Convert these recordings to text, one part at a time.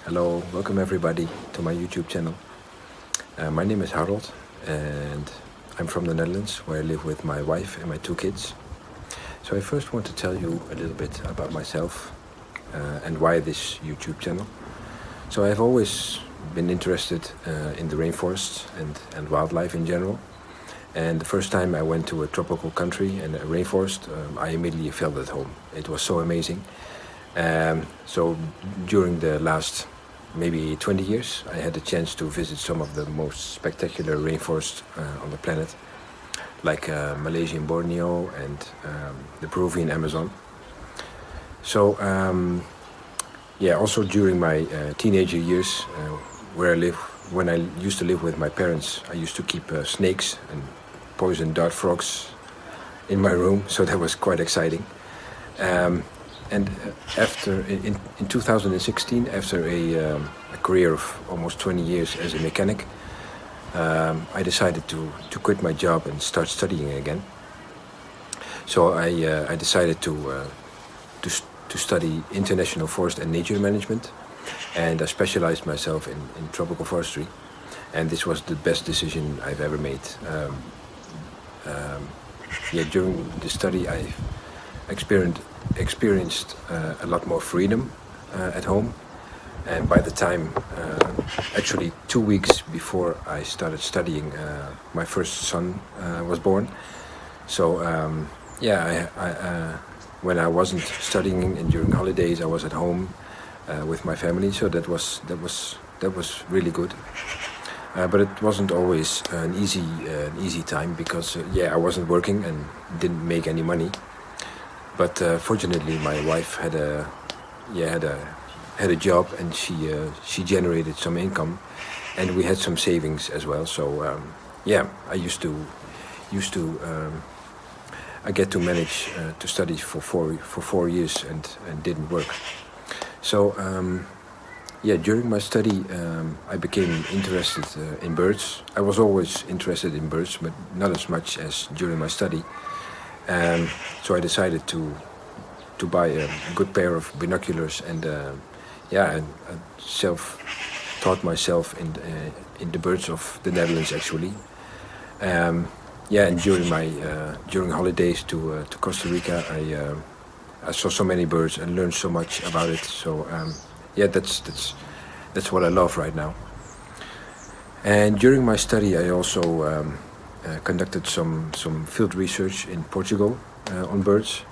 Hello, welcome everybody to my YouTube channel. My name is Harold and I'm from the Netherlands, where I live with my wife and my two kids. So I first want to tell you a little bit about myself and why this YouTube channel. So I've always been interested in the rainforests and wildlife in general. And the first time I went to a tropical country and a rainforest, I immediately felt at home. It was so amazing. So during the last maybe 20 years, I had the chance to visit some of the most spectacular rainforests on the planet, like Malaysian Borneo and the Peruvian Amazon. So also during my teenager years, when I used to live with my parents, I used to keep snakes and poison dart frogs in my room, so that was quite exciting. And in 2016, after a career of almost 20 years as a mechanic, I decided to quit my job and start studying again. So I decided to study international forest and nature management, and I specialized myself in tropical forestry. And this was the best decision I've ever made. During the study, I experienced a lot more freedom at home, and by the time, actually 2 weeks before I started studying, my first son was born. So when I wasn't studying and during holidays, I was at home with my family. So that was really good. But it wasn't always an easy time because I wasn't working and didn't make any money. But fortunately, my wife had a job, and she generated some income, and we had some savings as well. So I I get to manage to study for 4 years and didn't work. So during my study, I became interested in birds. I was always interested in birds, but not as much as during my study. So I decided to buy a good pair of binoculars, and I self-taught myself in the birds of the Netherlands, actually. And during holidays to Costa Rica, I saw so many birds and learned so much about it. So that's what I love right now. And during my study, I also conducted some field research in Portugal on birds.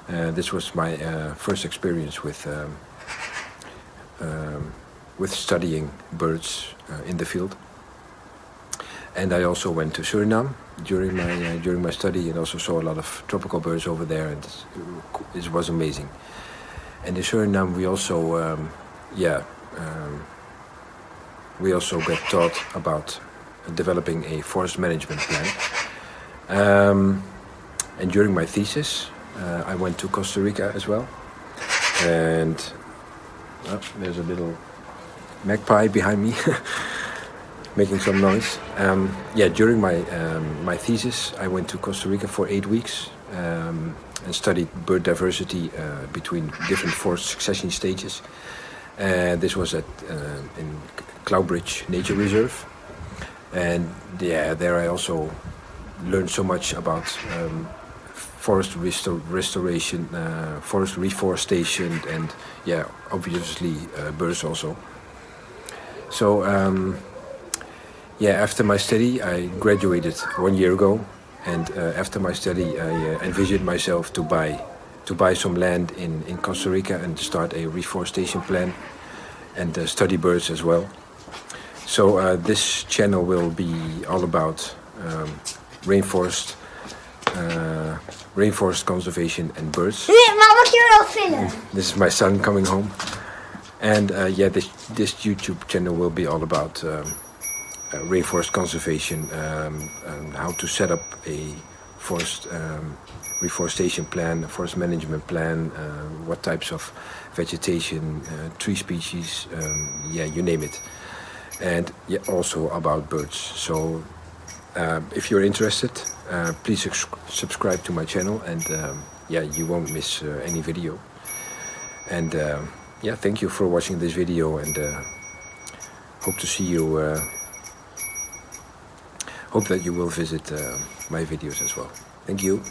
This was my first experience with studying birds in the field. And I also went to Suriname during my study, and also saw a lot of tropical birds over there, and it was amazing. And in Suriname, we also got taught about developing a forest management plan. And during my thesis, I went to Costa Rica as well. And there's a little magpie behind me making some noise. During my thesis, I went to Costa Rica for 8 weeks and studied bird diversity between different forest succession stages. And this was in Cloudbridge Nature Reserve. And there I also learned so much about forest restoration, forest reforestation, and obviously birds also. So after my study, I graduated 1 year ago, and after my study, I envisioned myself to buy some land in Costa Rica and start a reforestation plan and study birds as well. So this channel will be all about rainforest conservation and birds. This is my son coming home. And this YouTube channel will be all about rainforest conservation, and how to set up a forest reforestation plan, a forest management plan, what types of vegetation, tree species, you name it. And also about birds. So if you're interested, please subscribe to my channel, and you won't miss any video. And yeah, thank you for watching this video, and hope to see you. Hope that you will visit my videos as well. Thank you.